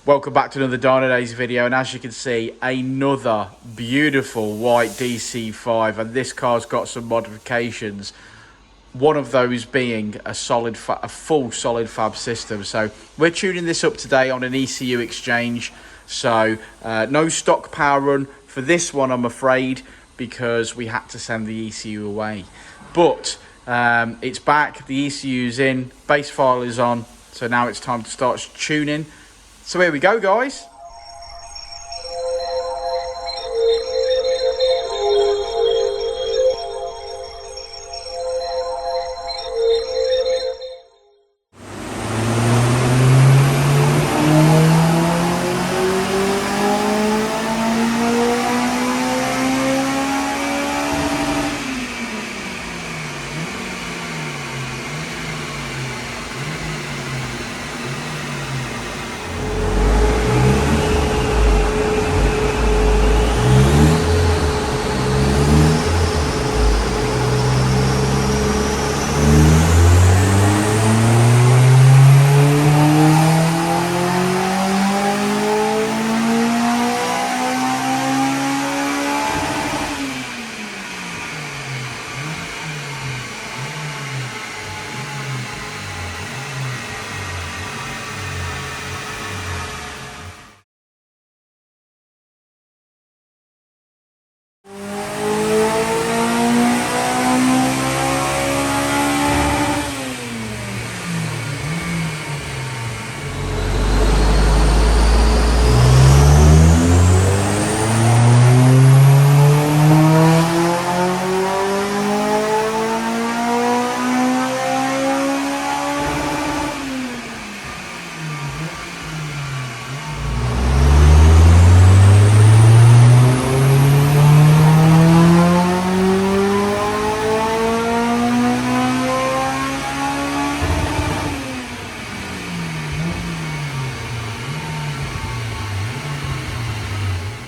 Welcome back to another Dynodaze video, and as you can see, another beautiful white DC5, and this car's got some modifications. One of those being a full solid fab system. So we're tuning this up today on an ECU exchange. So no stock power run for this one, I'm afraid, because we had to send the ECU away. But it's back, the ECU's in, base file is on, so now it's time to start tuning. So here we go, guys.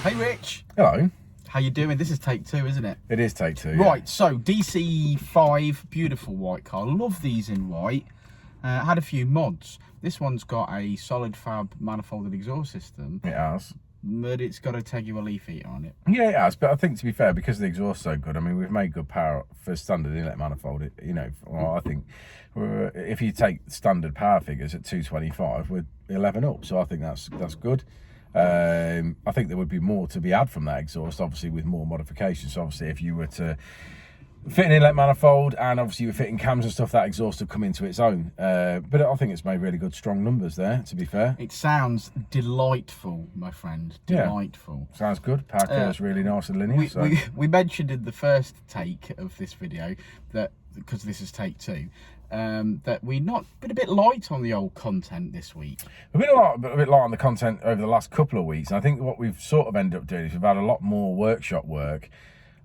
Hey Rich. Hello. How you doing? This is take two, isn't it? It is take two. Right, yeah. so DC5, beautiful white car. Love these in white. Had a few mods. This one's got a solid fab manifolded exhaust system. It has. But it's got a Tegua leaf heater on it. Yeah, it has. But I think, to be fair, because the exhaust's so good, I mean, we've made good power for standard inlet manifold. You know, well, I think if you take standard power figures at 225, we're 11 up. So I think that's good. I think there would be more to be had from that exhaust, obviously with more modifications. So obviously, if you were to fit an inlet manifold and obviously you were fitting cams and stuff, that exhaust would come into its own. But I think it's made really good, strong numbers there, to be fair. It sounds delightful, my friend. Delightful. Yeah. Sounds good. Power curve's really nice and linear. We mentioned in the first take of this video that, because this is take two, that we've not been a bit light on the old content this week. We've been a bit light on the content over the last couple of weeks, and I think what we've sort of ended up doing is we've had a lot more workshop work,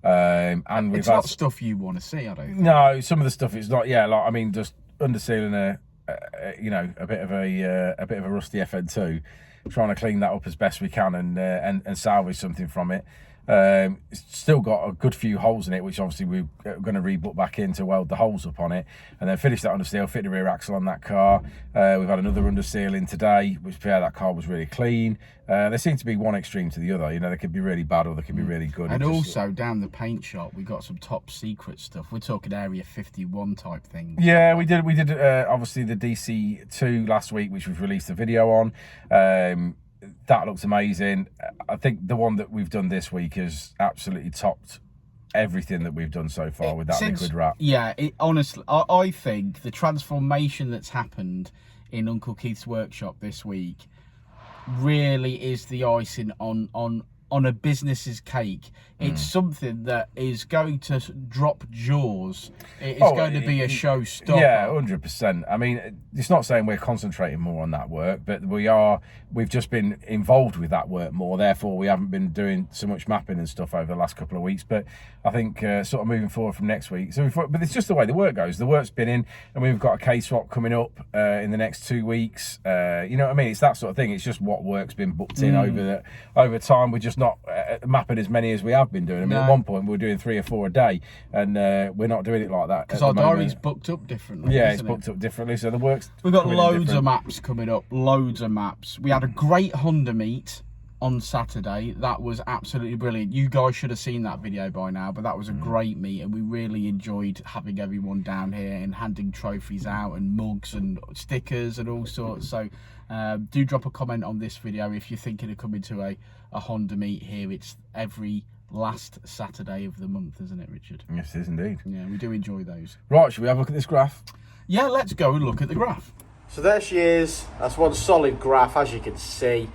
and we've had not stuff you want to see, I don't think. No, some of the stuff it's not. Yeah, like I mean, just undersealing a bit of a rusty FN2, trying to clean that up as best we can and salvage something from it. It's still got a good few holes in it, which obviously we're going to reboot back in to weld the holes up on it, and then finish that underseal, fit the rear axle on that car. We've had another underseal in today, which, yeah, that car was really clean. There seems to be one extreme to the other. You know, they could be really bad or they could be really good. And also down the paint shop, we got some top secret stuff. We're talking Area 51 type things. Yeah, we did obviously the DC2 last week, which we've released a video on. That looks amazing. I think the one that we've done this week has absolutely topped everything that we've done so far with that liquid wrap. Yeah, honestly, I think the transformation that's happened in Uncle Keith's workshop this week really is the icing on a business's cake. It's something that is going to drop jaws. It's going to be a showstopper. Yeah, 100%. I mean, it's not saying we're concentrating more on that work, but we've just been involved with that work more. Therefore, we haven't been doing so much mapping and stuff over the last couple of weeks. But I think sort of moving forward from next week. But it's just the way the work goes. The work's been in, and we've got a K-swap coming up in the next 2 weeks. You know what I mean? It's that sort of thing. It's just what work's been booked in over time. We're just not mapping as many as we have been doing. I mean, at one point we were doing 3 or 4 a day, and we're not doing it like that because our diary's booked up differently. Yeah, it's booked up differently, so the work's we've got loads of maps coming up, loads of maps. We had a great Honda meet on Saturday. That was absolutely brilliant. You guys should have seen that video by now, but that was a great meet, and we really enjoyed having everyone down here and handing trophies out and mugs and stickers and all sorts. So do drop a comment on this video if you're thinking of coming to a Honda meet here. It's every last Saturday of the month, isn't it, Richard? Yes, it is indeed. Yeah, we do enjoy those. Right, should we have a look at this graph? Yeah, let's go and look at the graph. So there she is. That's one solid graph, as you can see.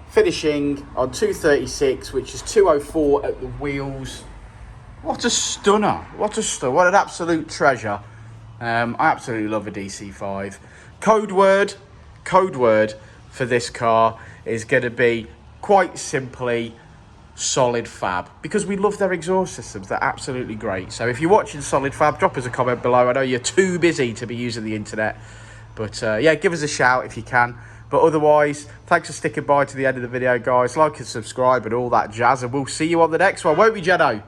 Finishing on 236, which is 204 at the wheels. What a stunner. What a stunner. What an absolute treasure. I absolutely love a DC5. Code word for this car is going to be quite simply Solid Fab, because we love their exhaust systems. They're absolutely great. So if you're watching Solid Fab, drop us a comment below. I know you're too busy to be using the internet, but yeah, give us a shout if you can. But otherwise, thanks for sticking by to the end of the video, guys. Like and subscribe and all that jazz, and we'll see you on the next one, won't we, Jeno?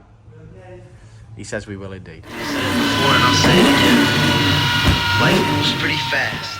He says we will indeed. I said it before and I'll say it again. Life moves pretty fast.